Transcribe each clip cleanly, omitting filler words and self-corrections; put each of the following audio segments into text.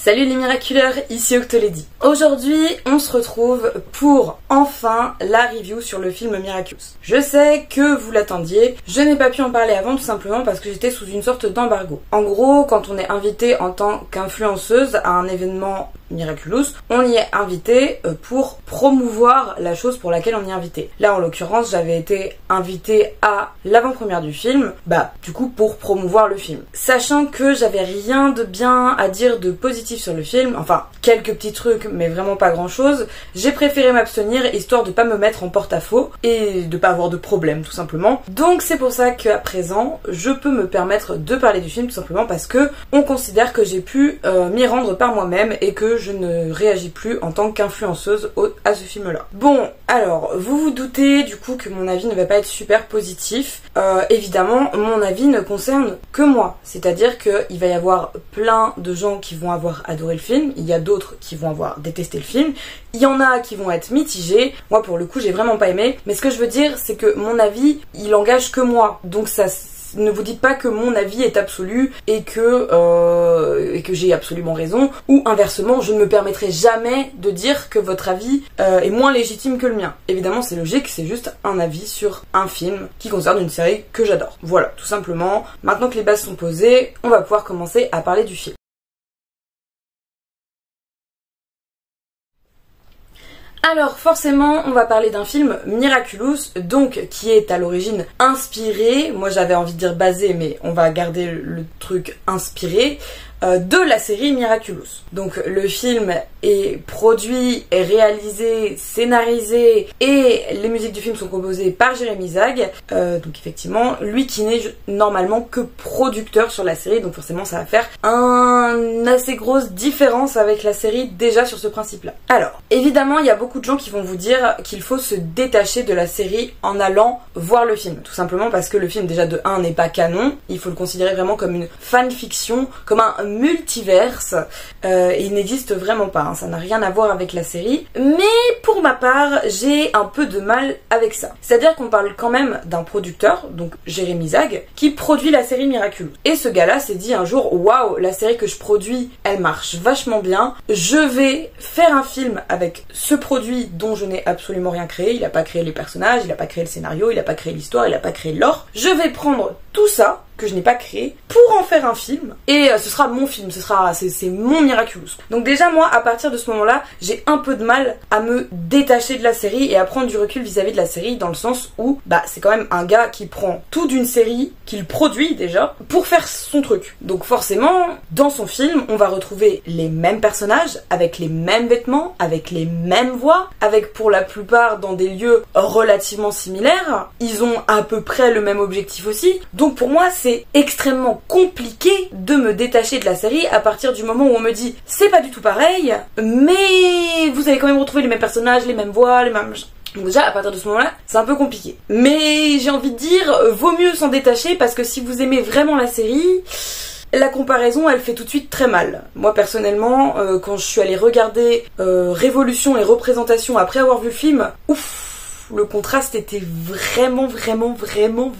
Salut les miraculeurs, ici Octolady. Aujourd'hui, on se retrouve pour enfin la review sur le film Miraculous. Je sais que vous l'attendiez, je n'ai pas pu en parler avant tout simplement parce que j'étais sous une sorte d'embargo. En gros, quand on est invité en tant qu'influenceuse à un événement Miraculous, on y est invité pour promouvoir la chose pour laquelle on y est invité. Là en l'occurrence, j'avais été invitée à l'avant-première du film, du coup pour promouvoir le film. Sachant que j'avais rien de bien à dire de positif sur le film, enfin quelques petits trucs mais vraiment pas grand chose, j'ai préféré m'abstenir histoire de pas me mettre en porte-à-faux et de pas avoir de problème tout simplement. Donc c'est pour ça qu'à présent je peux me permettre de parler du film tout simplement parce que on considère que j'ai pu m'y rendre par moi-même et que je ne réagis plus en tant qu'influenceuse à ce film là. Bon alors vous vous doutez du coup que mon avis ne va pas être super positif. Évidemment mon avis ne concerne que moi, c'est-à-dire qu'il va y avoir plein de gens qui vont avoir adoré le film, il y a d'autres qui vont avoir détesté le film, il y en a qui vont être mitigés, moi pour le coup j'ai vraiment pas aimé, mais ce que je veux dire c'est que mon avis il engage que moi, donc ça ne vous dites pas que mon avis est absolu et que j'ai absolument raison, ou inversement je ne me permettrai jamais de dire que votre avis est moins légitime que le mien. Évidemment c'est logique, c'est juste un avis sur un film qui concerne une série que j'adore. Voilà, tout simplement. Maintenant que les bases sont posées, on va pouvoir commencer à parler du film. Alors forcément on va parler d'un film Miraculous, donc qui est à l'origine inspiré, moi j'avais envie de dire basé mais on va garder le truc inspiré, de la série Miraculous. Donc le film est produit, est réalisé, scénarisé et les musiques du film sont composées par Jérémy Zag, donc effectivement lui qui n'est normalement que producteur sur la série, donc forcément ça va faire une assez grosse différence avec la série déjà sur ce principe là. Alors évidemment il y a beaucoup de gens qui vont vous dire qu'il faut se détacher de la série en allant voir le film, tout simplement parce que le film déjà de 1 n'est pas canon, il faut le considérer vraiment comme une fanfiction, comme un multiverse, et il n'existe vraiment pas, hein, ça n'a rien à voir avec la série, mais pour ma part j'ai un peu de mal avec ça. C'est-à-dire qu'on parle quand même d'un producteur, donc Jérémy Zag, qui produit la série Miraculous. Et ce gars-là s'est dit un jour, waouh, la série que je produis, elle marche vachement bien, je vais faire un film avec ce produit dont je n'ai absolument rien créé, il a pas créé les personnages, il a pas créé le scénario, il a pas créé l'histoire, il a pas créé l'or, je vais prendre tout ça que je n'ai pas créé pour en faire un film et ce sera mon film, c'est mon Miraculous. Donc déjà moi à partir de ce moment là j'ai un peu de mal à me détacher de la série et à prendre du recul vis-à-vis de la série, dans le sens où c'est quand même un gars qui prend tout d'une série qu'il produit déjà pour faire son truc. Donc forcément dans son film on va retrouver les mêmes personnages avec les mêmes vêtements, avec les mêmes voix, avec pour la plupart dans des lieux relativement similaires, ils ont à peu près le même objectif aussi. Donc pour moi c'est extrêmement compliqué de me détacher de la série à partir du moment où on me dit c'est pas du tout pareil, mais vous allez quand même retrouver les mêmes personnages, les mêmes voix, les mêmes... Donc déjà à partir de ce moment là c'est un peu compliqué. Mais j'ai envie de dire vaut mieux s'en détacher parce que si vous aimez vraiment la série, la comparaison elle fait tout de suite très mal. Moi personnellement quand je suis allée regarder Révolution et Représentation après avoir vu le film, ouf, le contraste était vraiment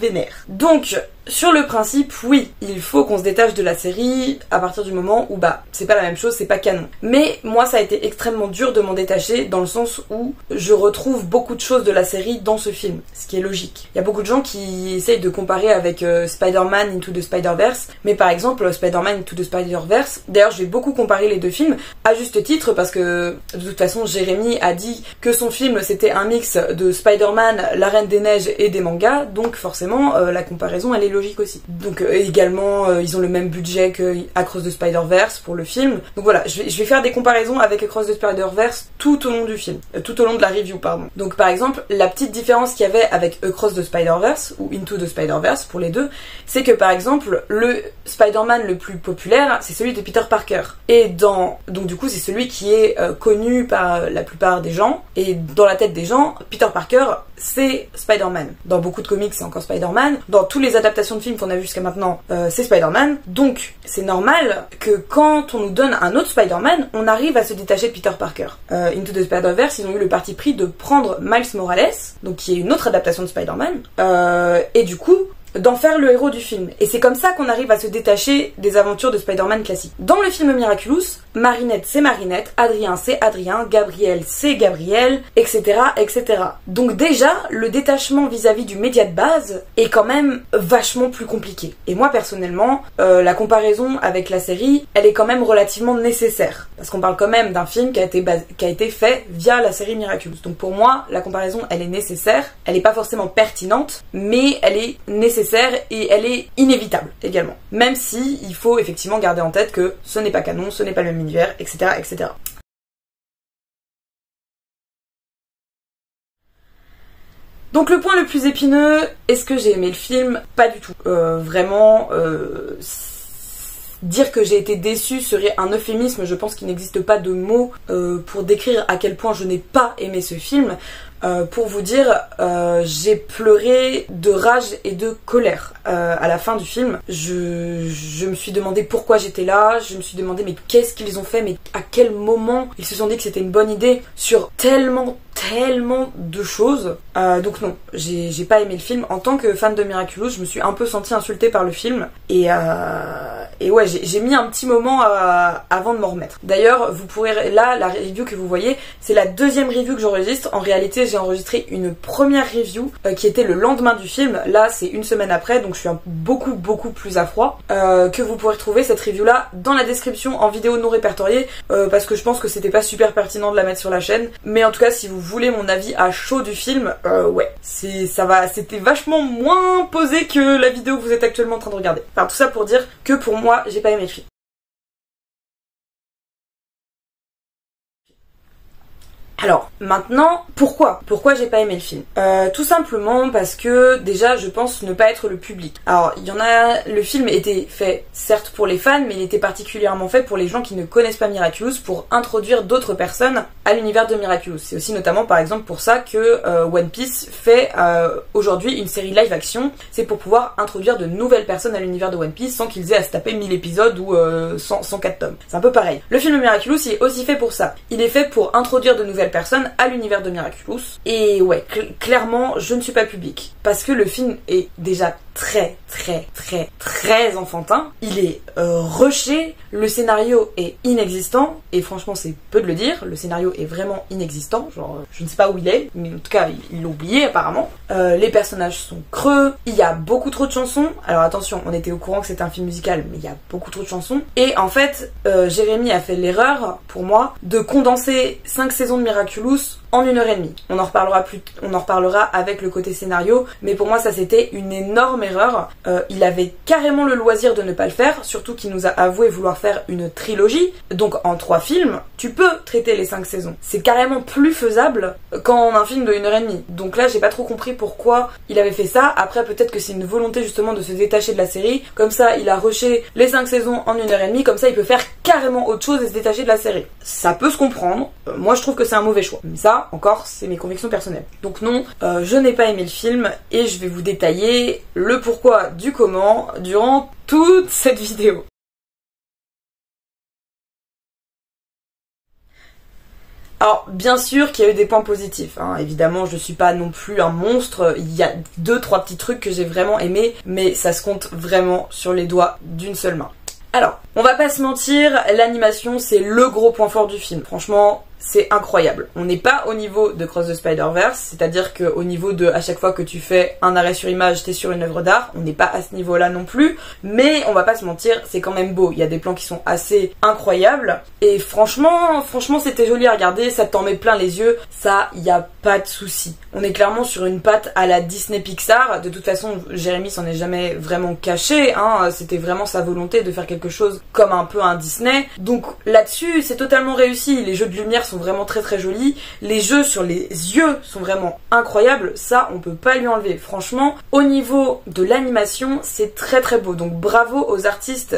vénère. Donc sur le principe, oui, il faut qu'on se détache de la série à partir du moment où c'est pas la même chose, c'est pas canon. Mais moi ça a été extrêmement dur de m'en détacher dans le sens où je retrouve beaucoup de choses de la série dans ce film, ce qui est logique. Il y a beaucoup de gens qui essayent de comparer avec Spider-Man Into the Spider-Verse, mais par exemple Spider-Man Into the Spider-Verse, d'ailleurs je vais beaucoup comparer les deux films, à juste titre parce que de toute façon Jérémy a dit que son film c'était un mix de Spider-Man, La Reine des Neiges et des mangas, donc forcément la comparaison elle est logique aussi. Donc également ils ont le même budget que Across the Spider-Verse pour le film. Donc voilà, je vais faire des comparaisons avec Across the Spider-Verse tout au long du film, tout au long de la review pardon. Donc par exemple, la petite différence qu'il y avait avec Across the Spider-Verse ou Into the Spider-Verse pour les deux, c'est que par exemple le Spider-Man le plus populaire, c'est celui de Peter Parker. Et donc du coup c'est celui qui est connu par la plupart des gens, et dans la tête des gens, Peter Parker c'est Spider-Man. Dans beaucoup de comics c'est encore Spider-Man, dans tous les adaptations de films qu'on a vu jusqu'à maintenant, c'est Spider-Man. Donc c'est normal que quand on nous donne un autre Spider-Man, on arrive à se détacher de Peter Parker. Into the Spider-Verse, ils ont eu le parti pris de prendre Miles Morales, donc qui est une autre adaptation de Spider-Man, et du coup d'en faire le héros du film. Et c'est comme ça qu'on arrive à se détacher des aventures de Spider-Man classiques. Dans le film Miraculous, Marinette c'est Marinette, Adrien c'est Adrien, Gabriel c'est Gabriel, etc., etc. Donc déjà, le détachement vis-à-vis du média de base est quand même vachement plus compliqué. Et moi personnellement, la comparaison avec la série, elle est quand même relativement nécessaire. Parce qu'on parle quand même d'un film qui a été fait via la série Miraculous. Donc pour moi, la comparaison, elle est nécessaire. Elle n'est pas forcément pertinente, mais elle est nécessaire et elle est inévitable également. Même si il faut effectivement garder en tête que ce n'est pas canon, ce n'est pas le même univers, etc., etc. Donc le point le plus épineux, est-ce que j'ai aimé le film? Pas du tout. Vraiment, dire que j'ai été déçue serait un euphémisme. Je pense qu'il n'existe pas de mots pour décrire à quel point je n'ai pas aimé ce film. Pour vous dire, j'ai pleuré de rage et de colère à la fin du film. Je me suis demandé pourquoi j'étais là, je me suis demandé mais qu'est-ce qu'ils ont fait, mais à quel moment ils se sont dit que c'était une bonne idée sur tellement de choses. Donc non, j'ai pas aimé le film. En tant que fan de Miraculous, je me suis un peu sentie insultée par le film. Et ouais, j'ai mis un petit moment avant de m'en remettre. D'ailleurs, vous pourrez... Là, la review que vous voyez, c'est la deuxième review que j'enregistre. En réalité, j'ai enregistré une première review qui était le lendemain du film. Là, c'est une semaine après, donc je suis beaucoup plus à froid. Que vous pourrez retrouver cette review-là dans la description en vidéo non répertoriée. Parce que je pense que c'était pas super pertinent de la mettre sur la chaîne. Mais en tout cas, si vous voulez mon avis à chaud du film, ouais, c'était vachement moins posé que la vidéo que vous êtes actuellement en train de regarder. Enfin, tout ça pour dire que pour moi, j'ai pas aimé le film. Alors, maintenant, pourquoi j'ai pas aimé le film? Tout simplement parce que, déjà, je pense ne pas être le public. Alors, le film était fait, certes, pour les fans, mais il était particulièrement fait pour les gens qui ne connaissent pas Miraculous, pour introduire d'autres personnes à l'univers de Miraculous. C'est aussi notamment, par exemple, pour ça que One Piece fait aujourd'hui une série live action. C'est pour pouvoir introduire de nouvelles personnes à l'univers de One Piece sans qu'ils aient à se taper 1000 épisodes ou 104 tomes. C'est un peu pareil. Le film Miraculous, il est aussi fait pour ça. Il est fait pour introduire de nouvelles personnes à l'univers de Miraculous. Et ouais, clairement, je ne suis pas public. Parce que le film est déjà très enfantin. Il est rushé, le scénario est inexistant, et franchement c'est peu de le dire, le scénario est vraiment inexistant, genre je ne sais pas où il est, mais en tout cas il l'a oublié apparemment. Les personnages sont creux, il y a beaucoup trop de chansons, alors attention, on était au courant que c'était un film musical, mais il y a beaucoup trop de chansons, et en fait Jérémy a fait l'erreur, pour moi, de condenser 5 saisons de Miraculous en 1h30. On en reparlera avec le côté scénario, mais pour moi ça c'était une énorme erreur. Il avait carrément le loisir de ne pas le faire, surtout qu'il nous a avoué vouloir faire une trilogie, donc en 3 films, tu peux traiter les 5 saisons. C'est carrément plus faisable qu'en un film de 1h30. Donc là j'ai pas trop compris pourquoi il avait fait ça. Après peut-être que c'est une volonté justement de se détacher de la série, comme ça il a rushé les 5 saisons en 1h30, comme ça il peut faire carrément autre chose et se détacher de la série. Ça peut se comprendre, moi je trouve que c'est un mauvais choix. Mais ça, encore, c'est mes convictions personnelles. Donc non, je n'ai pas aimé le film et je vais vous détailler le pourquoi du comment durant toute cette vidéo. Alors, bien sûr qu'il y a eu des points positifs, hein. Évidemment, je suis pas non plus un monstre, il y a 2-3 petits trucs que j'ai vraiment aimés, mais ça se compte vraiment sur les doigts d'une seule main. Alors, on va pas se mentir, l'animation c'est le gros point fort du film. Franchement, c'est incroyable. On n'est pas au niveau de Cross the Spider-Verse, c'est-à-dire qu'au niveau de à chaque fois que tu fais un arrêt sur image, t'es sur une œuvre d'art, on n'est pas à ce niveau-là non plus, mais on va pas se mentir, c'est quand même beau. Il y a des plans qui sont assez incroyables, et franchement c'était joli à regarder, ça t'en met plein les yeux, ça, y a pas de souci. On est clairement sur une patte à la Disney Pixar, de toute façon, Jérémy s'en est jamais vraiment caché, hein, c'était vraiment sa volonté de faire quelque chose comme un peu un Disney, donc là-dessus, c'est totalement réussi, les jeux de lumière sont vraiment très jolis, les jeux sur les yeux sont vraiment incroyables, ça on peut pas lui enlever. Franchement, au niveau de l'animation, c'est très beau, donc bravo aux artistes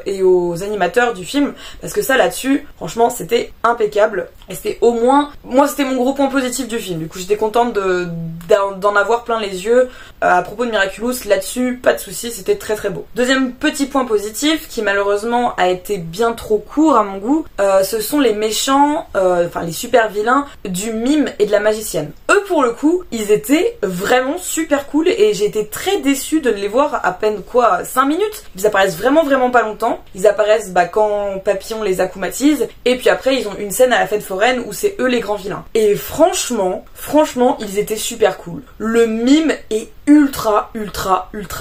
et aux animateurs du film, parce que ça là-dessus, franchement c'était impeccable. Et c'était au moins, moi c'était mon gros point positif du film, du coup j'étais contente d'en avoir plein les yeux. À propos de Miraculous, là-dessus, pas de soucis, c'était très très beau. Deuxième petit point positif, qui malheureusement a été bien trop court à mon goût, ce sont les méchants, enfin les super vilains du mime et de la magicienne. Eux pour le coup, ils étaient vraiment super cool et j'ai été très déçue de les voir à peine 5 minutes. Ils apparaissent vraiment pas longtemps. Ils apparaissent quand Papillon les akumatise et puis après ils ont une scène à la fête foraine où c'est eux les grands vilains. Et franchement, ils étaient super cool. Le mime est ultra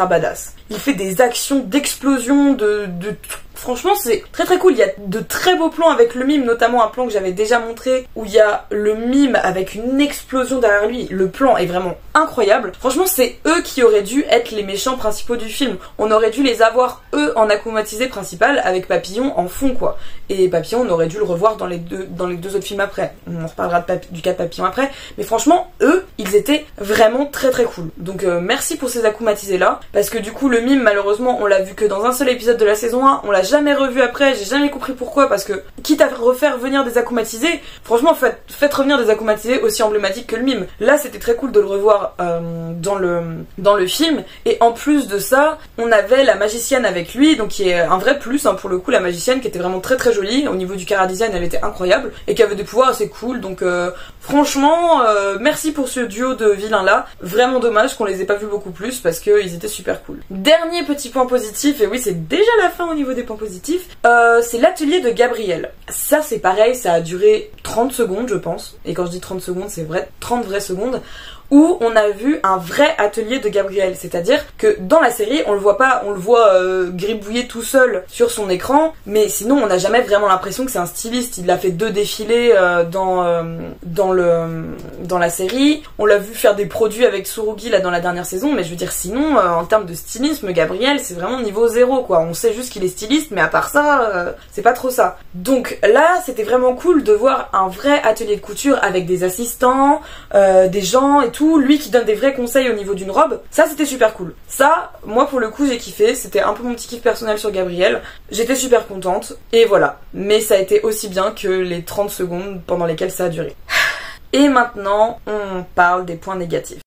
badass. Il fait des actions d'explosion, franchement c'est très très cool. Il y a de très beaux plans avec le mime, notamment un plan que j'avais déjà montré où il y a le mime avec une explosion derrière lui. Le plan est vraiment incroyable. Franchement c'est eux qui auraient dû être les méchants principaux du film. On aurait dû les avoir eux en akumatisé principal avec Papillon en fond quoi. Et Papillon on aurait dû le revoir dans les deux autres films après. On reparlera du cas de Papillon après. Mais franchement eux ils étaient vraiment très très cool. Donc merci pour ces akumatisés là. Parce que du coup le mime malheureusement on l'a vu que dans un seul épisode de la saison 1. On l'a jamais revu après, j'ai jamais compris pourquoi, parce que quitte à refaire venir des akumatisés, franchement faites revenir des akumatisés aussi emblématiques que le mime. Là c'était très cool de le revoir dans le film, et en plus de ça on avait la magicienne avec lui, donc qui est un vrai plus pour le coup, la magicienne qui était vraiment très très jolie, au niveau du chara-design elle était incroyable, et qui avait des pouvoirs assez cool, donc franchement merci pour ce duo de vilains là, vraiment dommage qu'on les ait pas vus beaucoup plus parce qu'ils étaient super cool. Dernier petit point positif, et oui c'est déjà la fin au niveau des points positifs, c'est l'atelier de Gabriel. Ça c'est pareil, ça a duré 30 secondes je pense, et quand je dis 30 secondes c'est vrai, 30 vraies secondes, où on a vu un vrai atelier de Gabriel, c'est-à-dire que dans la série on le voit pas, on le voit gribouiller tout seul sur son écran, mais sinon on n'a jamais vraiment l'impression que c'est un styliste. Il a fait 2 défilés dans la série, on l'a vu faire des produits avec Tsurugi là dans la dernière saison, mais je veux dire sinon en termes de stylisme Gabriel c'est vraiment niveau 0 quoi, on sait juste qu'il est styliste mais à part ça c'est pas trop ça. Donc là c'était vraiment cool de voir un vrai atelier de couture avec des assistants, des gens et tout, lui qui donne des vrais conseils au niveau d'une robe. Ça c'était super cool. Ça, moi pour le coup j'ai kiffé, c'était un peu mon petit kiff personnel sur Gabriel. J'étais super contente et voilà. Mais ça a été aussi bien que les 30 secondes pendant lesquelles ça a duré. Et maintenant, on parle des points négatifs.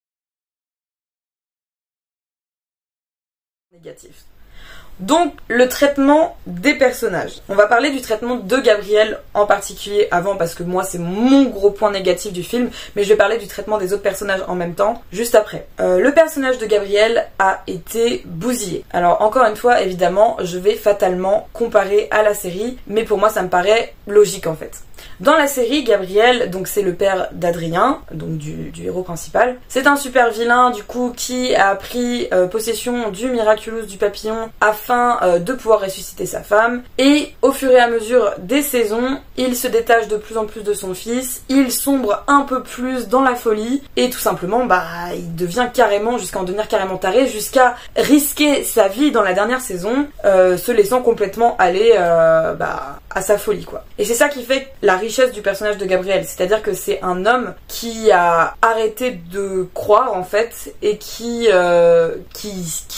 Donc le traitement des personnages. On va parler du traitement de Gabriel en particulier avant parce que moi c'est mon gros point négatif du film, mais je vais parler du traitement des autres personnages en même temps, juste après. Le personnage de Gabriel a été bousillé. Alors encore une fois évidemment je vais fatalement comparer à la série, mais pour moi ça me paraît logique en fait. Dans la série, Gabriel, donc c'est le père d'Adrien, donc du héros principal. C'est un super vilain du coup qui a pris possession du Miraculous du papillon afin de pouvoir ressusciter sa femme. Et au fur et à mesure des saisons, il se détache de plus en plus de son fils, il sombre un peu plus dans la folie et tout simplement il devient carrément, jusqu'à en devenir carrément taré, jusqu'à risquer sa vie dans la dernière saison, se laissant complètement aller à sa folie quoi. Et c'est ça qui fait la richesse du personnage de Gabriel, c'est-à-dire que c'est un homme qui a arrêté de croire en fait et qui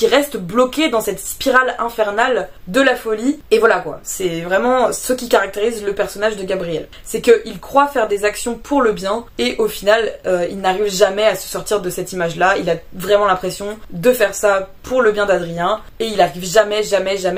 reste bloqué dans cette spirale infernale de la folie, et voilà quoi. C'est vraiment ce qui caractérise le personnage de Gabriel, c'est qu'il croit faire des actions pour le bien et au final il n'arrive jamais à se sortir de cette image là. Il a vraiment l'impression de faire ça pour le bien d'Adrien et il arrive jamais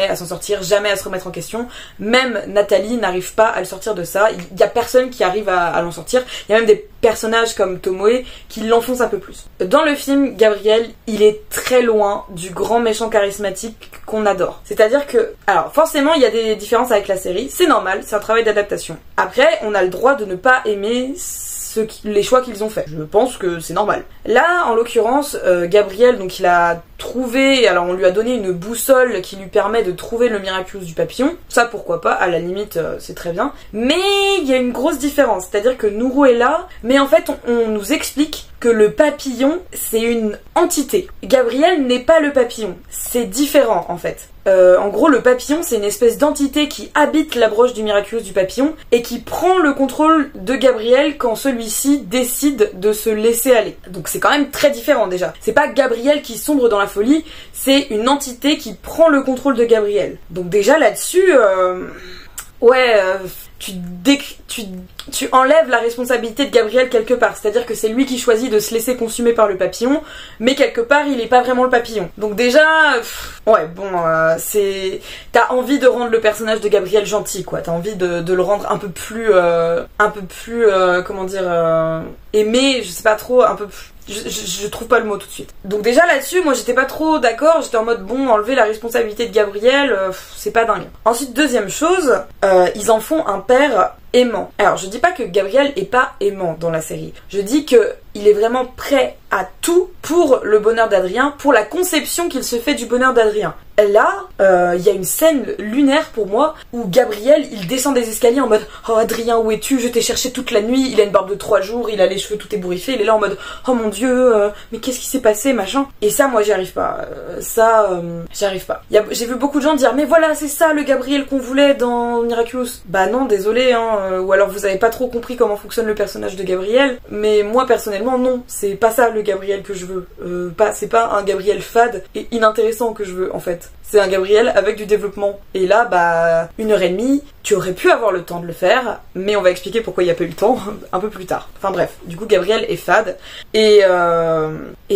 à s'en sortir, jamais à se remettre en question. Même Nathalie n'arrive pas à le sortir de ça. Il y a personne qui arrive à l'en sortir. Il y a même des personnages comme Tomoe qui l'enfoncent un peu plus. Dans le film, Gabriel, il est très loin du grand méchant charismatique qu'on adore. C'est-à-dire que, alors forcément il y a des différences avec la série, c'est normal, c'est un travail d'adaptation. Après, on a le droit de ne pas aimer les choix qu'ils ont faits. Je pense que c'est normal. Là, en l'occurrence, Gabriel, donc il a trouvé, alors on lui a donné une boussole qui lui permet de trouver le Miraculous du papillon. Ça, pourquoi pas, à la limite, c'est très bien. Mais il y a une grosse différence, c'est-à-dire que Nourou est là, mais en fait, on nous explique que le papillon, c'est une entité. Gabriel n'est pas le papillon, c'est différent en fait. En gros, le papillon, c'est une espèce d'entité qui habite la broche du Miraculous du papillon et qui prend le contrôle de Gabriel quand celui-ci décide de se laisser aller. Donc c'est quand même très différent déjà. C'est pas Gabriel qui sombre dans la folie, c'est une entité qui prend le contrôle de Gabriel. Donc déjà là-dessus... tu enlèves la responsabilité de Gabriel quelque part. C'est-à-dire que c'est lui qui choisit de se laisser consumer par le papillon, mais quelque part il est pas vraiment le papillon. Donc déjà, ouais bon, t'as envie de rendre le personnage de Gabriel gentil quoi. T'as envie de le rendre un peu plus, comment dire, aimé, je sais pas trop, un peu plus. Je trouve pas le mot tout de suite. Donc déjà là-dessus, moi j'étais pas trop d'accord, j'étais en mode bon, enlever la responsabilité de Gabriel, c'est pas dingue. Ensuite, deuxième chose, ils en font un père aimant. Alors je dis pas que Gabriel est pas aimant dans la série, je dis que il est vraiment prêt à tout pour le bonheur d'Adrien, pour la conception qu'il se fait du bonheur d'Adrien. Là, il y a une scène lunaire pour moi où Gabriel, il descend des escaliers en mode « Oh Adrien, où es-tu? Je t'ai cherché toute la nuit, il a une barbe de 3 jours, il a les cheveux tout ébouriffés, il est là en mode « Oh mon Dieu, mais qu'est-ce qui s'est passé, machin ?» Et ça, moi, j'y arrive pas. J'y arrive pas. J'ai vu beaucoup de gens dire « Mais voilà, c'est ça le Gabriel qu'on voulait dans Miraculous. » Bah non, désolé, hein, ou alors vous avez pas trop compris comment fonctionne le personnage de Gabriel, mais moi, personnellement, non, c'est pas ça le Gabriel que je veux. C'est pas un Gabriel fade et inintéressant que je veux, en fait. C'est un Gabriel avec du développement. Et là, bah, 1h30, tu aurais pu avoir le temps de le faire, mais on va expliquer pourquoi il n'y a pas eu le temps un peu plus tard. Enfin bref, du coup, Gabriel est fade. Et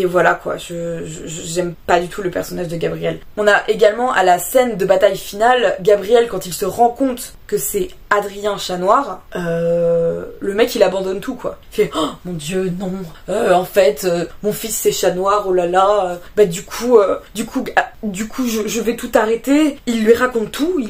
voilà quoi, j'aime pas du tout le personnage de Gabriel. On a également à la scène de bataille finale, Gabriel, quand il se rend compte que c'est Adrien Chat Noir, le mec il abandonne tout quoi. Il fait oh mon dieu non, en fait mon fils c'est Chat Noir, oh là là, bah du coup je vais tout arrêter. Il lui raconte tout,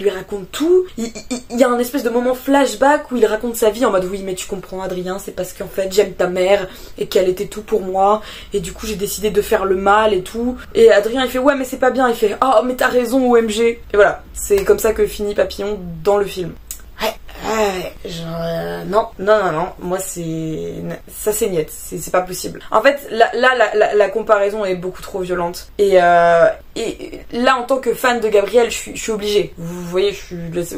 il y a un espèce de moment flashback où il raconte sa vie en mode oui mais tu comprends Adrien, c'est parce qu'en fait j'aime ta mère et qu'elle était tout pour moi et du coup j'ai décidé de faire le mal et tout. Et Adrien il fait ouais mais c'est pas bien, il fait oh mais t'as raison OMG. Et voilà, c'est comme ça que finit Papillon dans le film. Non, moi ça c'est niet, c'est pas possible. En fait, la comparaison est beaucoup trop violente. Et là, en tant que fan de Gabriel, je suis obligée. Vous voyez,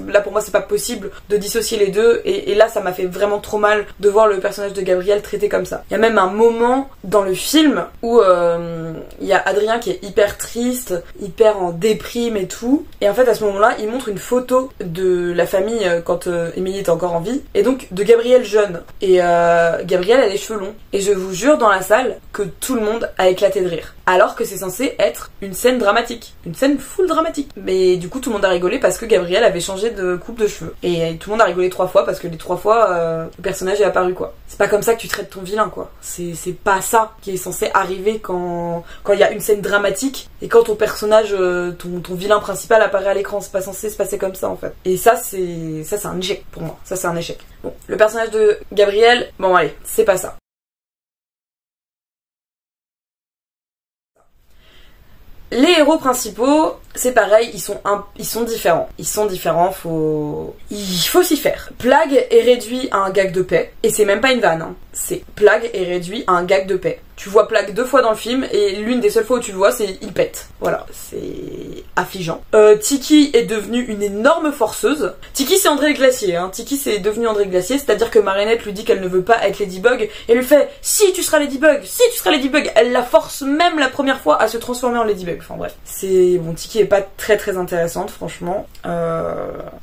là pour moi c'est pas possible de dissocier les deux. Et là, ça m'a fait vraiment trop mal de voir le personnage de Gabriel traité comme ça. Il y a même un moment dans le film où il y a Adrien qui est hyper triste, hyper en déprime et tout. Et en fait, à ce moment-là, il montre une photo de la famille quand Émilie était encore en vie, et donc de Gabriel jeune. Et Gabriel a les cheveux longs. Et je vous jure dans la salle que tout le monde a éclaté de rire. Alors que c'est censé être une scène dramatique. Une scène full dramatique. Mais du coup tout le monde a rigolé parce que Gabriel avait changé de coupe de cheveux. Et tout le monde a rigolé 3 fois parce que les 3 fois le personnage est apparu quoi. C'est pas comme ça que tu traites ton vilain quoi. C'est pas ça qui est censé arriver quand il y a une scène dramatique et quand ton personnage, ton vilain principal apparaît à l'écran. C'est pas censé se passer comme ça en fait. Et ça c'est un échec pour moi. Ça c'est un échec. Bon, le personnage de Gabriel, bon allez, c'est pas ça. Les héros principaux, c'est pareil, ils sont différents. Il faut s'y faire. Plague est réduit à un gag de paix, et c'est même pas une vanne, hein. C'est Plague est réduit à un gag de paix. Tu vois Plague 2 fois dans le film, et l'une des seules fois où tu le vois, c'est il pète. Voilà, c'est affligeant. Tiki est devenue une énorme forceuse. Tiki c'est André le Glacier, hein. Tiki c'est devenu André le Glacier, c'est-à-dire que Marinette lui dit qu'elle ne veut pas être Ladybug, et lui fait si tu seras Ladybug, si tu seras Ladybug. Elle la force même la première fois à se transformer en Ladybug. Enfin bref, c'est bon. Tiki est pas très intéressante franchement.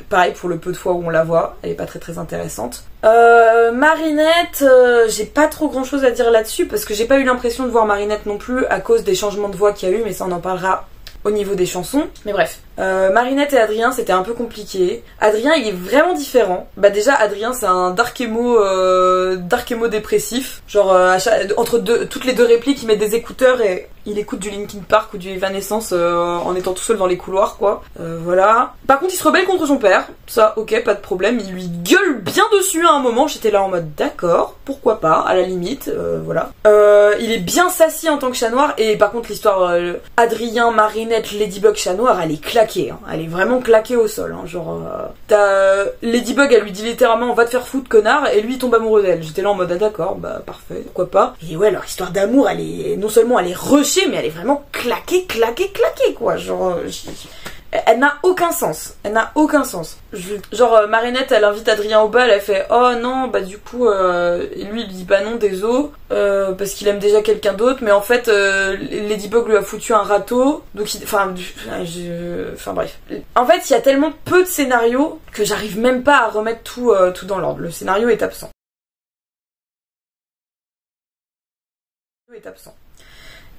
Pareil pour le peu de fois où on la voit, elle est pas très intéressante. Marinette, j'ai pas trop grand chose à dire là-dessus parce que j'ai pas eu l'impression de voir Marinette non plus à cause des changements de voix qu'il y a eu, mais ça on en parlera au niveau des chansons. Mais bref, Marinette et Adrien c'était un peu compliqué. Adrien il est vraiment différent. Bah déjà Adrien c'est un dark emo dépressif. Genre entre toutes les 2 répliques il met des écouteurs et il écoute du Linkin Park ou du Evanescence en étant tout seul dans les couloirs quoi. Voilà. Par contre il se rebelle contre son père. Ça ok pas de problème. Il lui gueule bien dessus à un moment. J'étais là en mode d'accord, pourquoi pas, à la limite. Voilà. Il est bien sassy en tant que Chat Noir. Et par contre l'histoire Adrien, Marinette, Ladybug, Chat Noir elle est claquée. Hein. Elle est vraiment claquée au sol. Hein. Genre t'as Ladybug elle lui dit littéralement on va te faire foutre connard et lui il tombe amoureux d'elle. J'étais là en mode ah d'accord bah parfait pourquoi pas. Et ouais leur histoire d'amour elle est non seulement elle est rushée mais elle est vraiment claquée quoi. Genre Elle n'a aucun sens. Elle n'a aucun sens. Genre, Marinette, elle invite Adrien au bal, elle fait oh non, bah du coup, lui il dit bah non, désolé, parce qu'il aime déjà quelqu'un d'autre, mais en fait, Ladybug lui a foutu un râteau, donc enfin bref. En fait, il y a tellement peu de scénarios que j'arrive même pas à remettre tout dans l'ordre. Le scénario est absent.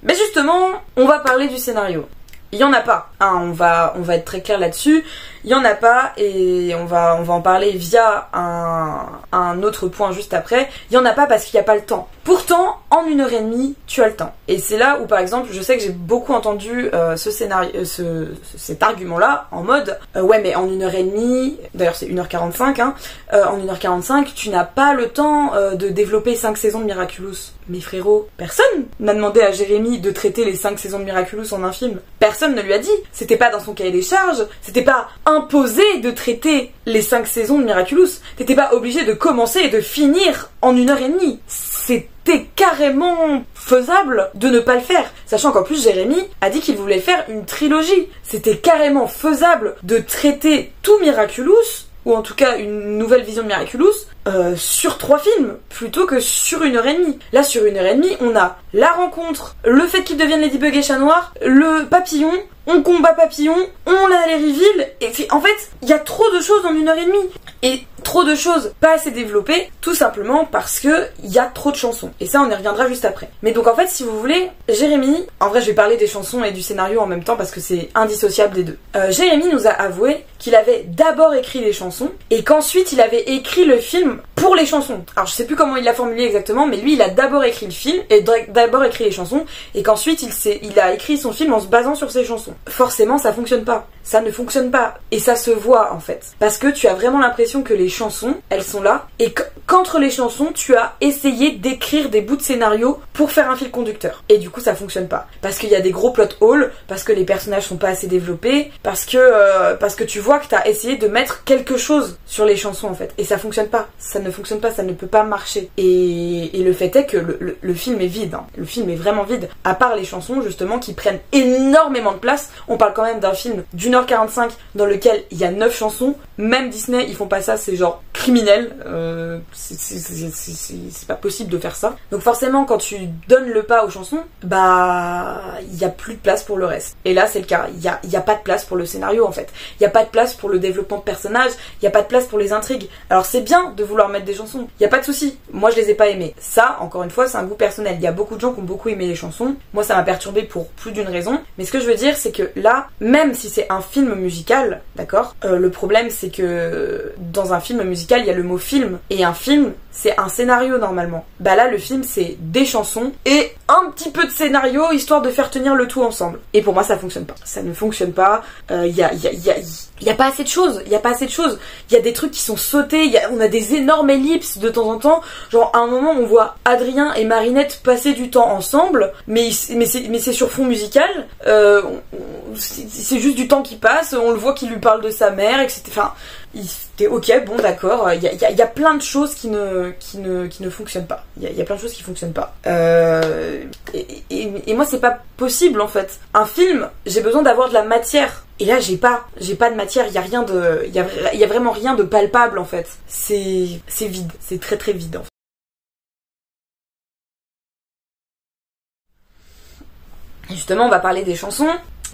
Mais justement, on va parler du scénario. Il y en a pas, hein, on va être très clair là-dessus. Il y en a pas et on va en parler via un autre point juste après. Il y en a pas parce qu'il n'y a pas le temps. Pourtant, en 1h30, tu as le temps. Et c'est là où, par exemple, je sais que j'ai beaucoup entendu cet argument-là en mode ouais, mais en 1h30, d'ailleurs c'est 1h45, hein, en 1h45, tu n'as pas le temps de développer 5 saisons de Miraculous. Mais frérot, personne n'a demandé à Jérémy de traiter les 5 saisons de Miraculous en un film. Personne ne lui a dit. C'était pas dans son cahier des charges. C'était pas imposé de traiter les 5 saisons de Miraculous. T'étais pas obligé de commencer et de finir en 1h30. C'était carrément faisable de ne pas le faire. Sachant qu'en plus Jérémy a dit qu'il voulait faire une trilogie. C'était carrément faisable de traiter tout Miraculous, ou en tout cas une nouvelle vision de Miraculous, sur 3 films, plutôt que sur 1h30. Là, sur 1h30, on a la rencontre, le fait qu'ils deviennent Ladybug et Chat Noir, le papillon, on combat papillon, on l'a les reveal, et en fait, il y a trop de choses en 1h30. Et trop de choses pas assez développées, tout simplement parce que il y a trop de chansons. Et ça, on y reviendra juste après. Mais donc en fait, si vous voulez, Jérémy, en vrai je vais parler des chansons et du scénario en même temps parce que c'est indissociable des deux. Jérémy nous a avoué qu'il avait d'abord écrit les chansons et qu'ensuite il avait écrit le film pour les chansons. Alors je sais plus comment il l'a formulé exactement, mais lui il a d'abord écrit le film et d'abord écrit les chansons et qu'ensuite il a écrit son film en se basant sur ses chansons. Forcément ça fonctionne pas. Ça ne fonctionne pas. Et ça se voit en fait. Parce que tu as vraiment l'impression que les chansons, elles sont là et qu'entre les chansons, tu as essayé d'écrire des bouts de scénario pour faire un fil conducteur. Et du coup ça fonctionne pas. Parce qu'il y a des gros plot holes, parce que les personnages sont pas assez développés, parce que tu vois que t'as essayé de mettre quelque chose sur les chansons en fait. Et ça fonctionne pas. Ça ne fonctionne pas, ça ne peut pas marcher. Et le fait est que le film est vide. Hein. Le film est vraiment vide. À part les chansons justement qui prennent énormément de place. On parle quand même d'un film d'1h45 dans lequel il y a 9 chansons. Même Disney, ils font pas ça, c'est genre criminel. C'est pas possible de faire ça. Donc forcément, quand tu donnes le pas aux chansons, bah il y a plus de place pour le reste. Et là, c'est le cas. Il y a pas de place pour le scénario en fait. Il y a pas de place pour le développement de personnages. Il y a pas de place pour les intrigues. Alors c'est bien de vouloir mettre des chansons. Il y a pas de souci. Moi, je les ai pas aimées. Ça, encore une fois, c'est un goût personnel. Il y a beaucoup de gens qui ont beaucoup aimé les chansons. Moi, ça m'a perturbé pour plus d'une raison. Mais ce que je veux dire, c'est que là, même si c'est un film musical, d'accord, le problème c'est que dans un film musical, il y a le mot film et un film, c'est un scénario normalement. Bah là, le film, c'est des chansons et un petit peu de scénario histoire de faire tenir le tout ensemble. Et pour moi, ça fonctionne pas. Ça ne fonctionne pas. Il y a pas assez de choses. Il y a pas assez de choses. Il y a des trucs qui sont sautés. On a des énormes ellipses de temps en temps. Genre, à un moment, on voit Adrien et Marinette passer du temps ensemble, mais c'est sur fond musical. C'est juste du temps qui passe. On le voit qu'il lui parle de sa mère, etc. Enfin, t'es ok, bon d'accord, il y a plein de choses qui ne fonctionnent pas. Il y a plein de choses qui fonctionnent pas. Et moi c'est pas possible en fait. Un film, j'ai besoin d'avoir de la matière. Et là j'ai pas de matière, il y a vraiment rien de palpable en fait. C'est vide, c'est très très vide en fait. Et justement on va parler des chansons.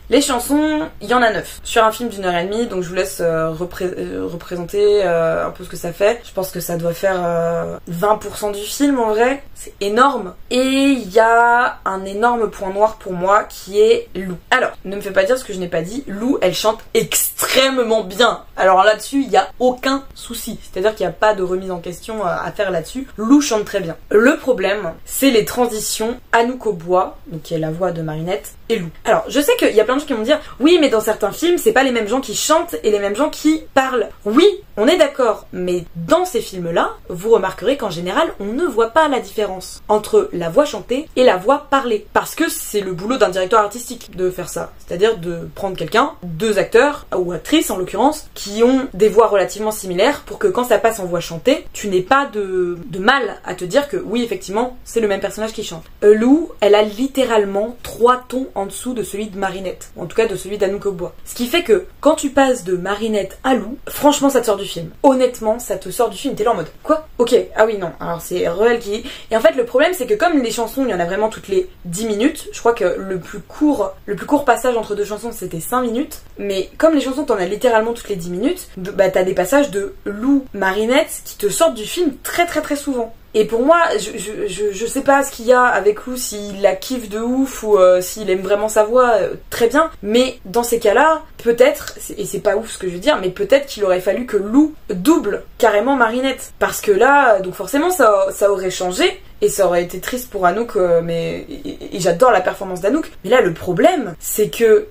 Les chansons, il y en a 9 sur un film d'1h30, donc je vous laisse représenter un peu ce que ça fait. Je pense que ça doit faire 20% du film en vrai, c'est énorme. Et il y a un énorme point noir pour moi qui est Lou. Alors, ne me fais pas dire ce que je n'ai pas dit, Lou elle chante extrêmement bien. Alors là-dessus, il n'y a aucun souci, c'est-à-dire qu'il n'y a pas de remise en question à faire là-dessus. Lou chante très bien. Le problème, c'est les transitions Anouk Aubois, donc qui est la voix de Marinette, et Lou. Alors, je sais qu'il y a plein de gens qui vont me dire oui, mais dans certains films, c'est pas les mêmes gens qui chantent et les mêmes gens qui parlent. Oui, on est d'accord, mais dans ces films-là, vous remarquerez qu'en général, on ne voit pas la différence entre la voix chantée et la voix parlée. Parce que c'est le boulot d'un directeur artistique de faire ça. C'est-à-dire de prendre quelqu'un, 2 acteurs, ou actrices en l'occurrence, qui ont des voix relativement similaires pour que quand ça passe en voix chantée, tu n'aies pas de mal à te dire que oui, effectivement, c'est le même personnage qui chante. Lou, elle a littéralement 3 tons en dessous de celui de Marinette, ou en tout cas de celui d'Anouk Aubois. Ce qui fait que quand tu passes de Marinette à Lou, franchement, ça te sort du film. Honnêtement, ça te sort du film. T'es là en mode quoi? Ok, ah oui, non. Alors c'est Ruel qui. Et en fait, le problème, c'est que comme les chansons, il y en a vraiment toutes les 10 minutes, je crois que le plus court passage entre 2 chansons, c'était 5 minutes. Mais comme les chansons, t'en as littéralement toutes les 10 minutes, bah t'as des passages de Lou, Marinette qui te sortent du film très très très souvent. Et pour moi, je sais pas ce qu'il y a avec Lou, s'il la kiffe de ouf ou s'il aime vraiment sa voix, très bien. Mais dans ces cas-là, peut-être, et c'est pas ouf ce que je veux dire, mais peut-être qu'il aurait fallu que Lou double carrément Marinette. Parce que là, donc forcément, ça aurait changé. Et ça aurait été triste pour Anouk, mais et j'adore la performance d'Anouk. Mais là, le problème, c'est que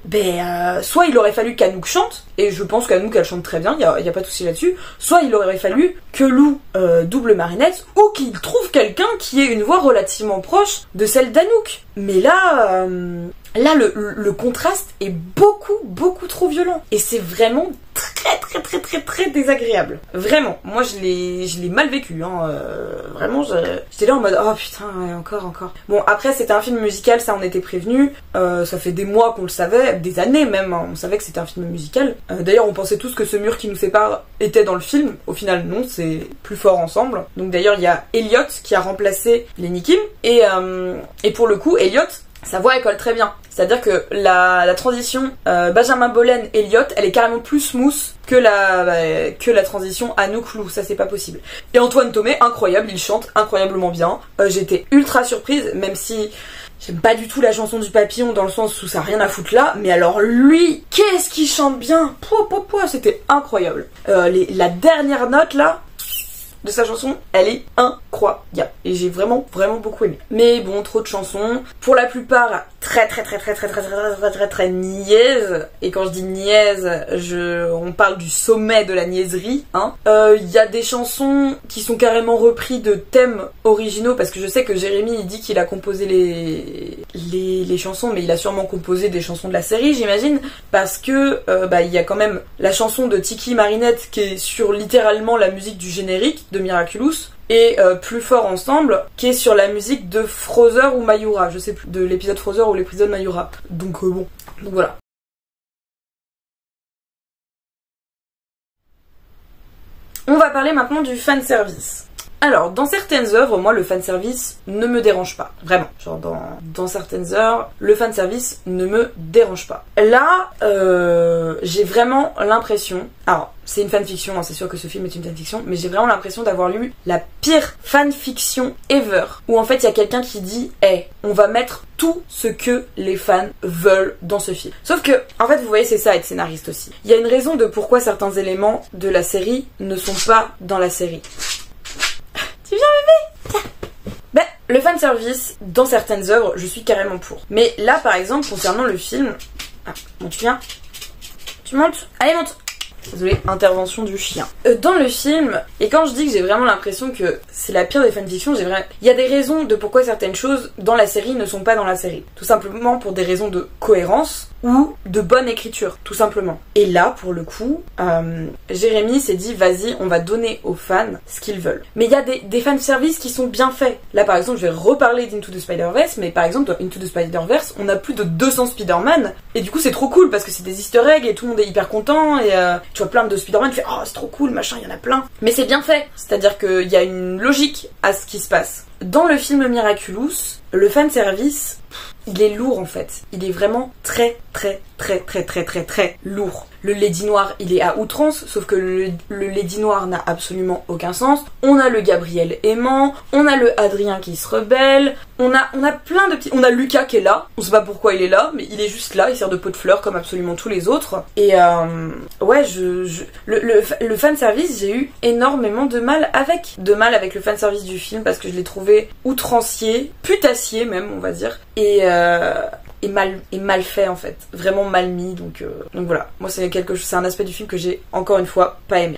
soit il aurait fallu qu'Anouk chante, et je pense qu'Anouk elle chante très bien, y a pas de souci là-dessus. Soit il aurait fallu que Lou double Marinette, ou qu'il trouve quelqu'un qui ait une voix relativement proche de celle d'Anouk. Mais là, le contraste est beaucoup trop violent. Et c'est vraiment très désagréable. Vraiment. Moi, je l'ai mal vécu. Hein. Vraiment, j'étais là en mode, oh putain, ouais, encore. Bon, après, c'était un film musical, ça, on était prévenus. Ça fait des mois qu'on le savait, des années même. Hein. On savait que c'était un film musical. D'ailleurs, on pensait tous que ce mur qui nous sépare était dans le film. Au final, non, c'est plus fort ensemble. Donc d'ailleurs, il y a Elliot qui a remplacé Lenny Kim. Et pour le coup, Elliot, sa voix elle colle très bien. C'est-à-dire que la transition Benjamin Bollen-Elliot, elle est carrément plus smooth que la transition Anouk-Lou. Ça, c'est pas possible. Et Antoine Thomé, incroyable, il chante incroyablement bien. J'étais ultra surprise, même si j'aime pas du tout la chanson du papillon dans le sens où ça a rien à foutre là. Mais alors lui, qu'est-ce qu'il chante bien. C'était incroyable. La dernière note là de sa chanson, elle est incroyable. Et j'ai vraiment beaucoup aimé. Mais bon, trop de chansons. Pour la plupart, très niaise. Et quand je dis niaise, on parle du sommet de la niaiserie. Il y a des chansons qui sont carrément repris de thèmes originaux, parce que je sais que Jérémy, il dit qu'il a composé les chansons, mais il a sûrement composé des chansons de la série, j'imagine, parce que il y a quand même la chanson de Tiki Marinette qui est sur littéralement la musique du générique de Miraculous, et Plus fort ensemble qui est sur la musique de Frother ou Mayura, je sais plus, de l'épisode Frother ou l'épisode Mayura. Donc bon, donc voilà. On va parler maintenant du fanservice. Alors, dans certaines œuvres, moi, le fanservice ne me dérange pas. Vraiment. Genre, dans certaines œuvres, le fanservice ne me dérange pas. Là, j'ai vraiment l'impression... Alors, c'est une fanfiction, hein, c'est sûr que ce film est une fanfiction, mais j'ai vraiment l'impression d'avoir lu la pire fanfiction ever. Où en fait, il y a quelqu'un qui dit « Hey, on va mettre tout ce que les fans veulent dans ce film. » Sauf que, en fait, vous voyez, c'est ça être scénariste aussi. Il y a une raison de pourquoi certains éléments de la série ne sont pas dans la série. Tu viens, bébé? Le fanservice, dans certaines œuvres, je suis carrément pour. Mais là, par exemple, concernant le film... Ah, bon, tu viens? Tu montes? Allez, monte! Désolée, intervention du chien. Dans le film, et quand je dis que j'ai vraiment l'impression que c'est la pire des fanfictions, il y a des raisons de pourquoi certaines choses dans la série ne sont pas dans la série. Tout simplement pour des raisons de cohérence ou de bonne écriture, tout simplement. Et là, pour le coup, Jérémy s'est dit, vas-y, on va donner aux fans ce qu'ils veulent. Mais il y a des fanservices qui sont bien faits. Là, par exemple, je vais reparler d'Into the Spider-Verse, mais par exemple, dans Into the Spider-Verse, on a plus de 200 Spider-Man, et du coup, c'est trop cool, parce que c'est des easter eggs, et tout le monde est hyper content, et tu vois plein de Spider-Man, tu fais, oh, c'est trop cool, machin, il y en a plein. Mais c'est bien fait, c'est-à-dire qu'il y a une logique à ce qui se passe. Dans le film Miraculous, le fanservice, il est lourd en fait. Il est vraiment très lourd. Le Lady Noir, il est à outrance, sauf que le Lady Noir n'a absolument aucun sens. On a le Gabriel aimant, on a le Adrien qui se rebelle, on a plein de petits... On a Lucas qui est là, on sait pas pourquoi il est là, mais il est juste là, il sert de pot de fleurs comme absolument tous les autres. Et ouais, le fanservice, j'ai eu énormément de mal avec. De mal avec le fanservice du film, parce que je l'ai trouvé outrancier, putassier même, on va dire. Et mal fait en fait, vraiment mal mis, donc voilà, moi c'est un aspect du film que j'ai encore une fois pas aimé.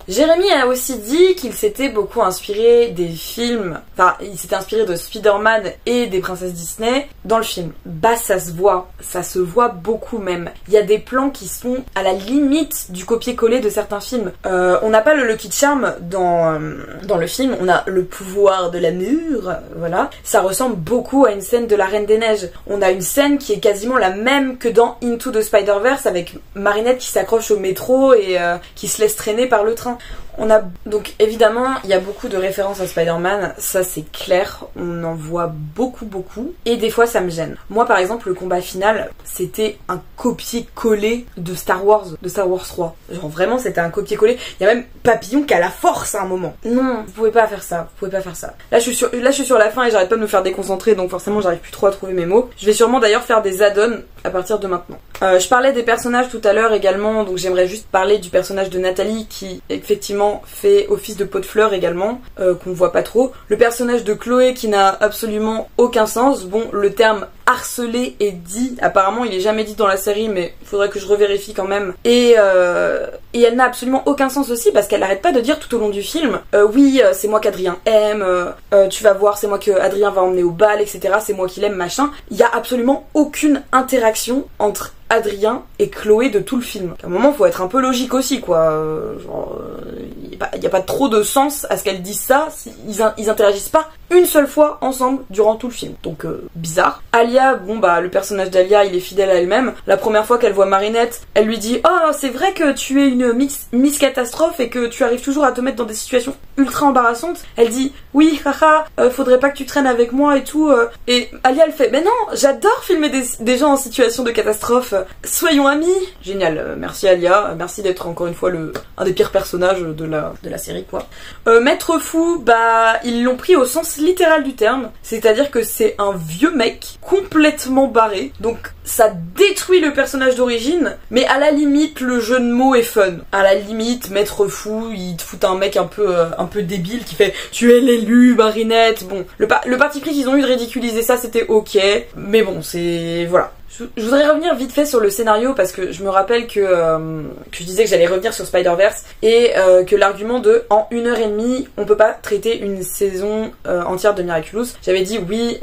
Jérémy a aussi dit qu'il s'était beaucoup inspiré des films, enfin il s'était inspiré de Spider-Man et des princesses Disney dans le film. Bah ça se voit beaucoup même. Il y a des plans qui sont à la limite du copier-coller de certains films. On n'a pas le Lucky Charm dans le film, on a le pouvoir de l'amour, voilà. Ça ressemble beaucoup à une scène de la Reine des Neiges. On a une scène qui est quasiment la même que dans Into the Spider-Verse avec Marinette qui s'accroche au métro et qui se laisse traîner par le train. On a donc évidemment il y a beaucoup de références à Spider-Man, ça c'est clair, on en voit beaucoup et des fois ça me gêne. Moi par exemple le combat final c'était un copier-coller de Star Wars 3. Genre vraiment c'était un copier-coller, il y a même Papillon qui a la force à un moment. Non, vous pouvez pas faire ça. Là je suis sur la fin et j'arrête pas de me faire déconcentrer donc forcément j'arrive plus trop à trouver mes mots. Je vais sûrement d'ailleurs faire des add-ons à partir de maintenant. Je parlais des personnages tout à l'heure également, donc j'aimerais juste parler du personnage de Nathalie qui effectivement fait office de pot de fleurs également, qu'on voit pas trop. Le personnage de Chloé qui n'a absolument aucun sens. Bon, le terme harcelé est dit, apparemment il est jamais dit dans la série mais il faudrait que je revérifie quand même. Et elle n'a absolument aucun sens aussi parce qu'elle n'arrête pas de dire tout au long du film oui c'est moi qu'Adrien aime, tu vas voir c'est moi que Adrien va emmener au bal etc, c'est moi qui l'aime machin. Il y a absolument aucune interaction entre Adrien et Chloé de tout le film. À un moment faut être un peu logique aussi quoi, il y a pas trop de sens à ce qu'elles disent ça, ils interagissent pas une seule fois ensemble durant tout le film, donc bizarre. Alia, bon bah le personnage d'Alia il est fidèle à elle-même. La première fois qu'elle voit Marinette, elle lui dit oh c'est vrai que tu es une Miss Catastrophe et que tu arrives toujours à te mettre dans des situations ultra embarrassantes. Elle dit oui haha faudrait pas que tu traînes avec moi et tout, et Alia elle fait mais non j'adore filmer des gens en situation de catastrophe, soyons amis. Génial, merci Alia, merci d'être encore une fois un des pires personnages de la série quoi. Maître Fou, bah ils l'ont pris au sens littéral du terme, c'est-à-dire que c'est un vieux mec complètement barré, donc ça détruit le personnage d'origine, mais à la limite le jeu de mots est fun. À la limite Maître Fou il te fout un mec un peu débile qui fait tu es l'élu Marinette. Bon, le parti pris qu'ils ont eu de ridiculiser ça c'était ok, mais bon c'est voilà. Je voudrais revenir vite fait sur le scénario parce que je me rappelle que je disais que j'allais revenir sur Spider-Verse et que l'argument de en 1h30 on peut pas traiter une saison entière de Miraculous, j'avais dit oui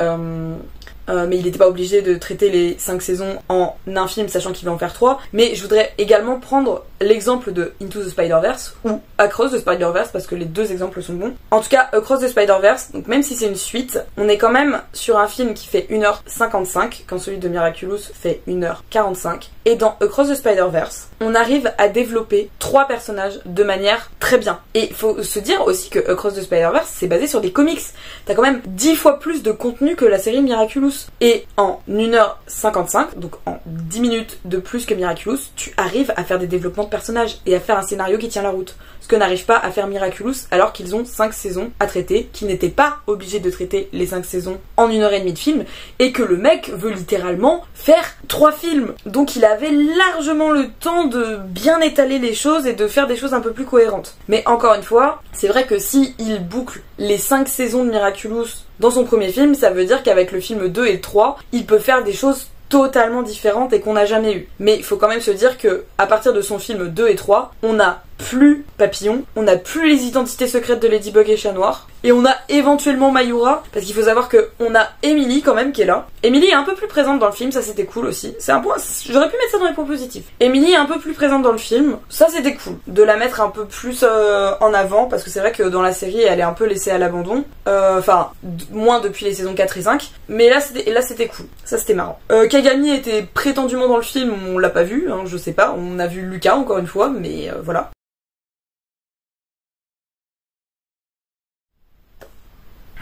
mais il n'était pas obligé de traiter les 5 saisons en un film sachant qu'il va en faire 3, mais je voudrais également prendre l'exemple de Into the Spider-Verse ou Across the Spider-Verse parce que les deux exemples sont bons. En tout cas Across the Spider-Verse, donc même si c'est une suite, on est quand même sur un film qui fait 1h55 quand celui de Miraculous fait 1h45, et dans Across the Spider-Verse on arrive à développer 3 personnages de manière très bien. Et il faut se dire aussi que Across the Spider-Verse c'est basé sur des comics, t'as quand même 10 fois plus de contenu que la série Miraculous. Et en 1h55, donc en 10 minutes de plus que Miraculous, tu arrives à faire des développements de personnages et à faire un scénario qui tient la route. Ce que n'arrive pas à faire Miraculous alors qu'ils ont 5 saisons à traiter, qu'ils n'étaient pas obligés de traiter les 5 saisons en 1h30 de film, et que le mec veut littéralement faire 3 films. Donc il avait largement le temps de bien étaler les choses et de faire des choses un peu plus cohérentes. Mais encore une fois, c'est vrai que si il boucle les 5 saisons de Miraculous dans son premier film, ça veut dire qu'avec le film 2 et 3, il peut faire des choses totalement différentes et qu'on n'a jamais eu. Mais il faut quand même se dire que à partir de son film 2 et 3, on a plus Papillon, on n'a plus les identités secrètes de Ladybug et Chat Noir, et on a éventuellement Mayura, parce qu'il faut savoir que on a Emily quand même qui est là. Emily est un peu plus présente dans le film, ça c'était cool aussi. C'est un point, j'aurais pu mettre ça dans les points positifs. Emily est un peu plus présente dans le film, ça c'était cool, de la mettre un peu plus en avant, parce que c'est vrai que dans la série elle est un peu laissée à l'abandon, enfin moins depuis les saisons 4 et 5, mais là c'était cool, ça c'était marrant. Kagami était prétendument dans le film, on l'a pas vu, hein, je sais pas, on a vu Lucas encore une fois, mais voilà.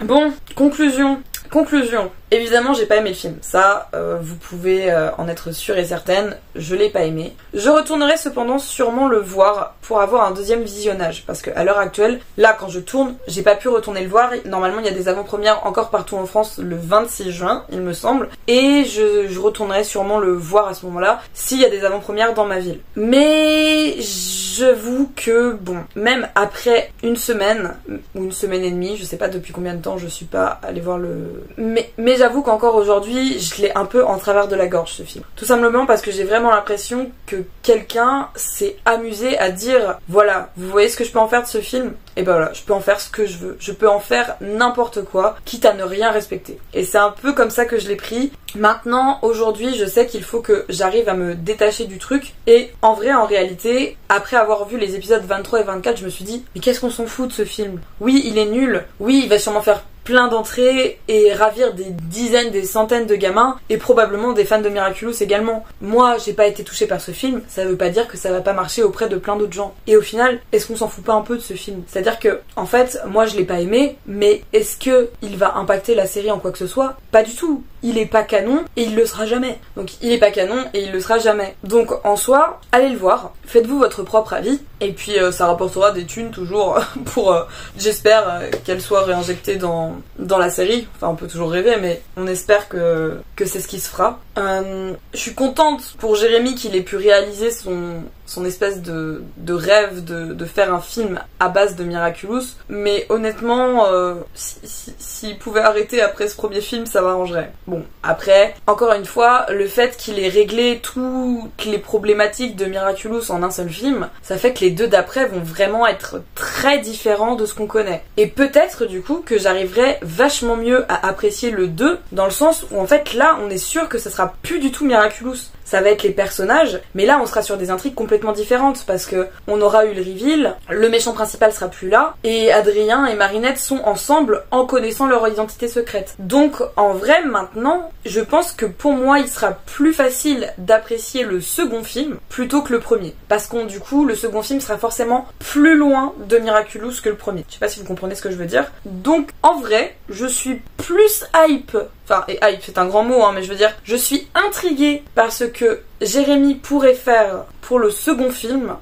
Bon, conclusion. Évidemment, j'ai pas aimé le film. Ça, vous pouvez en être sûre et certaine, je l'ai pas aimé. Je retournerai cependant sûrement le voir pour avoir un deuxième visionnage. Parce que à l'heure actuelle, là, quand je tourne, j'ai pas pu retourner le voir. Normalement, il y a des avant-premières encore partout en France le 26 juin, il me semble. Et je retournerai sûrement le voir à ce moment-là, s'il y a des avant-premières dans ma ville. Mais je j'avoue que, bon, même après une semaine, ou une semaine et demie, je sais pas depuis combien de temps je suis pas allée voir le... Mais j'avoue qu'encore aujourd'hui, je l'ai un peu en travers de la gorge, ce film. Tout simplement parce que j'ai vraiment l'impression que quelqu'un s'est amusé à dire, voilà, vous voyez ce que je peux en faire de ce film? Et ben voilà, je peux en faire ce que je veux. Je peux en faire n'importe quoi, quitte à ne rien respecter. Et c'est un peu comme ça que je l'ai pris. Maintenant, aujourd'hui, je sais qu'il faut que j'arrive à me détacher du truc. Et en vrai, en réalité, après avoir vu les épisodes 23 et 24, je me suis dit, mais qu'est-ce qu'on s'en fout de ce film? Oui, il est nul. Oui, il va sûrement faire plein d'entrées et ravir des dizaines, des centaines de gamins et probablement des fans de Miraculous également. Moi, j'ai pas été touchée par ce film, ça veut pas dire que ça va pas marcher auprès de plein d'autres gens. Et au final, est-ce qu'on s'en fout pas un peu de ce film? C'est-à-dire que, en fait, moi je l'ai pas aimé, mais est-ce que il va impacter la série en quoi que ce soit? Pas du tout. Il est pas canon et il le sera jamais. Donc il est pas canon et il le sera jamais. Donc en soi, allez le voir, faites-vous votre propre avis et puis ça rapportera des thunes toujours pour j'espère qu'elle soit réinjectée dans la série. Enfin on peut toujours rêver mais on espère que c'est ce qui se fera. Je suis contente pour Jérémy qu'il ait pu réaliser son espèce de rêve de faire un film à base de Miraculous, mais honnêtement s'il pouvait arrêter après ce premier film ça m'arrangerait. Bon, après, encore une fois, le fait qu'il ait réglé toutes les problématiques de Miraculous en un seul film, ça fait que les deux d'après vont vraiment être très différents de ce qu'on connaît. Et peut-être du coup que j'arriverai vachement mieux à apprécier le 2, dans le sens où en fait là on est sûr que ça sera plus du tout Miraculous. Ça va être les personnages, mais là on sera sur des intrigues complètement différentes parce que on aura eu le reveal, le méchant principal sera plus là, et Adrien et Marinette sont ensemble en connaissant leur identité secrète. Donc en vrai maintenant, je pense que pour moi il sera plus facile d'apprécier le second film plutôt que le premier. Parce que du coup le second film sera forcément plus loin de Miraculous que le premier. Je sais pas si vous comprenez ce que je veux dire. Donc en vrai, je suis plus hype. Enfin, et hype, c'est un grand mot, hein, mais je veux dire, je suis intriguée par ce que Jérémy pourrait faire pour le second film,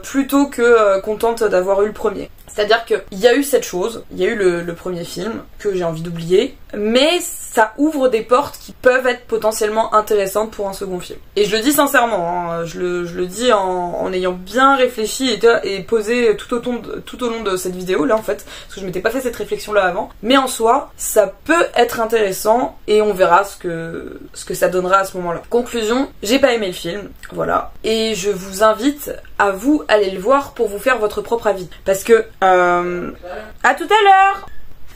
plutôt que contente d'avoir eu le premier. C'est-à-dire qu'il y a eu cette chose, il y a eu le premier film, que j'ai envie d'oublier, mais ça ouvre des portes qui peuvent être potentiellement intéressantes pour un second film. Et je le dis sincèrement, hein, je le dis en ayant bien réfléchi et posé tout au long de cette vidéo là en fait, parce que je m'étais pas fait cette réflexion là avant, mais en soi, ça peut être intéressant et on verra ce que ça donnera à ce moment-là. Conclusion, j'ai pas aimé le film, voilà, et je vous invite à vous aller le voir pour vous faire votre propre avis, parce que à tout à l'heure.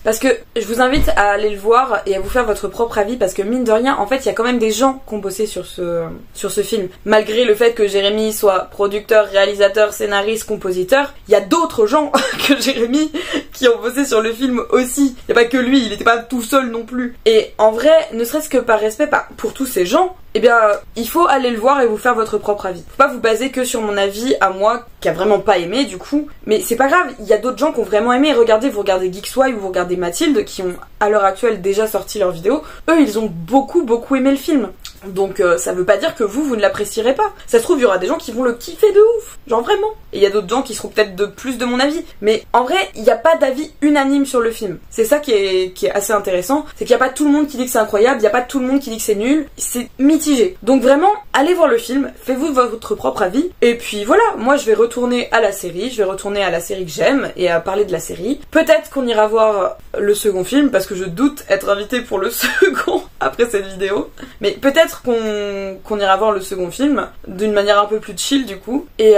Parce que je vous invite à aller le voir et à vous faire votre propre avis parce que mine de rien, en fait, il y a quand même des gens qui ont bossé sur ce film. Malgré le fait que Jérémy soit producteur, réalisateur, scénariste, compositeur, il y a d'autres gens que Jérémy qui ont bossé sur le film aussi. Il n'y a pas que lui, il n'était pas tout seul non plus. Et en vrai, ne serait-ce que par respect pour tous ces gens, eh bien, il faut aller le voir et vous faire votre propre avis. Faut pas vous baser que sur mon avis à moi, qui a vraiment pas aimé du coup. Mais c'est pas grave, il y a d'autres gens qui ont vraiment aimé. Regardez, vous regardez Geekswhy ou vous regardez Mathilde, qui ont à l'heure actuelle déjà sorti leur vidéo. Eux, ils ont beaucoup aimé le film. Donc ça veut pas dire que vous ne l'apprécierez pas. Ça se trouve, il y aura des gens qui vont le kiffer de ouf. Genre vraiment. Et il y a d'autres gens qui seront peut-être de plus de mon avis. Mais en vrai, il n'y a pas d'avis unanime sur le film. C'est ça qui est assez intéressant. C'est qu'il n'y a pas tout le monde qui dit que c'est incroyable. Il n'y a pas tout le monde qui dit que c'est nul. C'est mitigé. Donc vraiment, allez voir le film. Faites-vous votre propre avis. Et puis voilà, moi je vais retourner à la série. Je vais retourner à la série que j'aime et à parler de la série. Peut-être qu'on ira voir le second film parce que je doute être invitée pour le second après cette vidéo. Mais peut-être qu'on ira voir le second film d'une manière un peu plus chill du coup. Et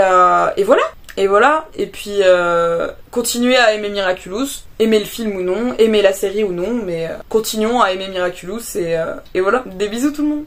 voilà. Et voilà. Et puis continuez à aimer Miraculous. Aimer le film ou non. Aimer la série ou non. Mais continuons à aimer Miraculous. Et voilà. Des bisous tout le monde.